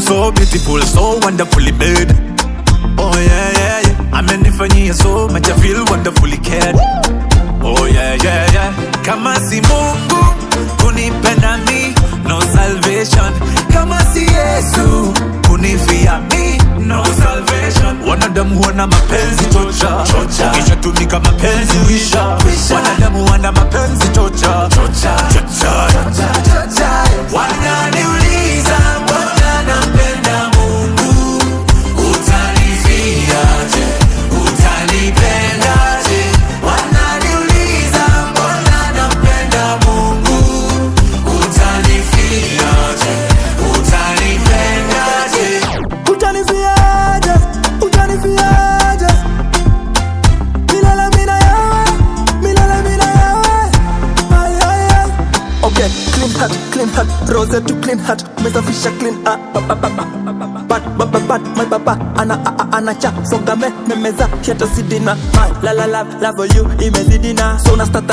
so beautiful, so wonderfully made. Oh yeah, yeah, yeah. Amenifanyia so much, I feel wonderfully cared. Oh yeah, yeah, yeah. Kama si Mungu kunipenda mi, no salvation. Kama si Yesu kunifia mi, no salvation. Wanadamu wana mapenzi chocha, kisha tumika mapenzi wisha. Wanadamu wana mapenzi chocha, wananiuliza mbona nampenda Mungu, utanifiaje, utanipendaje? Wananiuliza mbona nampenda Mungu, utanifiaje, utanipendaje? Utanifiaje, utanifiaje? Milele mina yawe, milele mina yawe. Ay, ay, ay. Okay, clean heart, rose to clean heart. Mesafisha clean up, but my papa ana cha songa memeza kiata sidina. My la love you imezidina, so na start